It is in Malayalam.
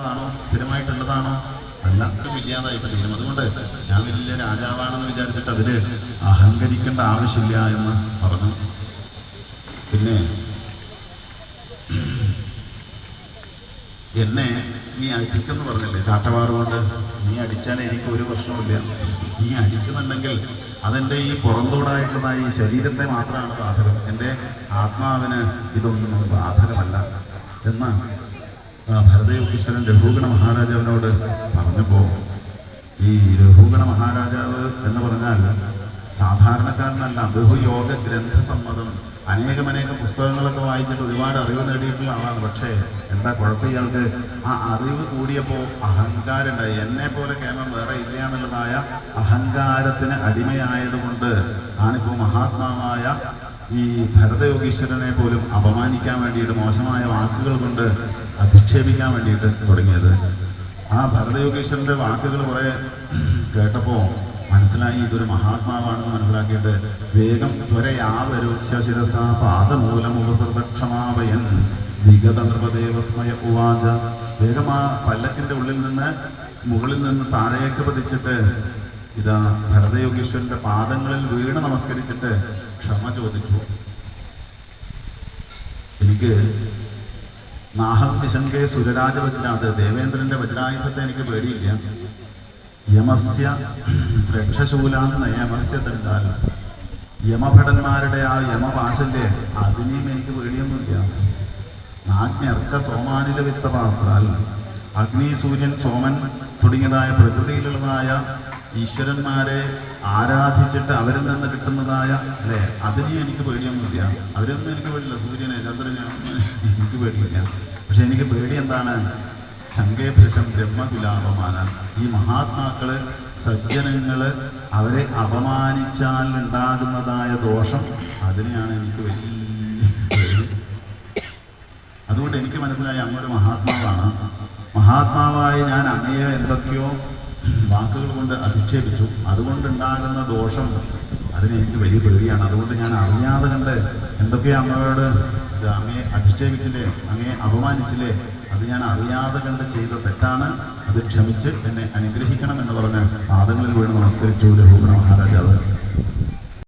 ആണോ സ്ഥിരമായിട്ടുള്ളതാണോ അല്ല, ഇല്ലാതായിട്ട് തീരും. അതുകൊണ്ട് ഞാൻ വലിയ രാജാവാണെന്ന് വിചാരിച്ചിട്ട് അതിൽ അഹങ്കരിക്കേണ്ട ആവശ്യമില്ല എന്ന് പറഞ്ഞു. പിന്നെ എന്നെ നീ അടിക്കെന്ന് പറഞ്ഞില്ലേ, ചാട്ടവാറ് കൊണ്ട് നീ അടിച്ചാൽ എനിക്ക് ഒരു പ്രശ്നമില്ല. നീ അടിക്കുന്നുണ്ടെങ്കിൽ അതെൻ്റെ ഈ പുറന്തോടായിട്ടുള്ള ഈ ശരീരത്തെ മാത്രമാണ് ബാധകം, എൻ്റെ ആത്മാവിന് ഇതൊന്നും ബാധകമല്ല എന്ന് ഭരതയോഗീശ്വരൻ രഘുഗണ മഹാരാജാവിനോട് പറഞ്ഞപ്പോൾ, ഈ രഘുഗണ മഹാരാജാവ് എന്ന് പറഞ്ഞാൽ സാധാരണക്കാരനല്ല, ബഹുയോഗ ഗ്രന്ഥസമ്മതം, അനേകം പുസ്തകങ്ങളൊക്കെ വായിച്ചിട്ട് ഒരുപാട് അറിവ് നേടിയിട്ടുള്ള ആളാണ്. പക്ഷേ എന്താ കുഴപ്പം, ഇയാൾക്ക് ആ അറിവ് കൂടിയപ്പോൾ അഹങ്കാരം ഉണ്ടായി. എന്നെ പോലെ കേവലം വേറെ ഇല്ല എന്നുള്ളതായ അഹങ്കാരത്തിന് അടിമയായതുകൊണ്ട് ആണിപ്പോൾ മഹാത്മാവായ ഈ ഭരതയോഗീശ്വരനെ പോലും അപമാനിക്കാൻ വേണ്ടിയിട്ട്, മോശമായ വാക്കുകൾ കൊണ്ട് അധിക്ഷേപിക്കാൻ വേണ്ടിയിട്ട് തുടങ്ങിയത്. ആ ഭരതയോഗീശ്വരൻ്റെ വാക്കുകൾ കുറേ കേട്ടപ്പോൾ മനസ്സിലായി ഇതൊരു മഹാത്മാവാണെന്ന് മനസ്സിലാക്കിയിട്ട് വേഗം ത്വരയാവരുക്ഷശിരസ പാദമൂലമുപസൃതക്ഷമാവയൻ വിഗത നൃപദേവസ്മയ ഉവാച. വേഗം ആ പല്ലക്കിൻ്റെ ഉള്ളിൽ നിന്ന് മുകളിൽ നിന്ന് താഴേക്ക് പതിച്ചിട്ട് ഇതാ ഭരതയോഗീശ്വരൻ്റെ പാദങ്ങളിൽ വീണ് നമസ്കരിച്ചിട്ട് ക്ഷമ ചോദിച്ചു. എനിക്ക് നാഹം വിശങ്കേ സുരരാജവജ്രാത്, ദേവേന്ദ്രന്റെ വജ്രായുധത്തെ എനിക്ക് പേടിയില്ല. യമസ്യ ത്രക്ഷശൂലാൻ നയമസ്യ ദണ്ഡാൽ, യമഭടന്മാരുടെ ആ യമപാശല്ലേ അതിനെയും എനിക്ക് പേടിയൊന്നുമില്ല. നാഗ്ന്യർക്ക സോമാനില വിത്തപാസ്ത്രാൽ, അഗ്നി സൂര്യൻ സോമൻ തുടങ്ങിയതായ പ്രകൃതിയിലുള്ളതായ ഈശ്വരന്മാരെ ആരാധിച്ചിട്ട് അവരിൽ നിന്ന് കിട്ടുന്നതായ അല്ലേ അതിനെയും എനിക്ക് പേടിയൊന്നുമില്ല. അവരൊന്നും എനിക്ക് പേടിയില്ല, സൂര്യനെ ചന്ദ്രനെ എനിക്ക് പേടിയില്ല. പക്ഷെ എനിക്ക് പേടി എന്താണ്? ശങ്കേഭൃശം ബ്രഹ്മകുലാപമാനം. ഈ മഹാത്മാക്കള് സജ്ജനങ്ങള് അവരെ അപമാനിച്ചാൽ ഉണ്ടാകുന്നതായ ദോഷം, അതിനെയാണ് എനിക്ക് വലിയ പേടി. അതുകൊണ്ട് എനിക്ക് മനസ്സിലായി അങ്ങൊരു മഹാത്മാവാണ്. മഹാത്മാവായി ഞാൻ അങ്ങയെ എന്തൊക്കെയോ വാക്കുകൾ കൊണ്ട് അധിക്ഷേപിച്ചു, അതുകൊണ്ടുണ്ടാകുന്ന ദോഷം അതിനെനിക്ക് വലിയ പേടിയാണ്. അതുകൊണ്ട് ഞാൻ അറിയാതെ കണ്ട് എന്തൊക്കെയോ അങ്ങയോട് അങ്ങയെ അധിക്ഷേപിച്ചില്ലേ, അങ്ങയെ അപമാനിച്ചില്ലേ, അത് ഞാൻ അറിയാതെ കണ്ട് ചെയ്ത തെറ്റാണ്, അത് ക്ഷമിച്ച് എന്നെ അനുഗ്രഹിക്കണം എന്ന് പറഞ്ഞ് പാദങ്ങളിൽ വീണ് നമസ്കരിച്ചു രഘുഗണ മഹാരാജാവ്.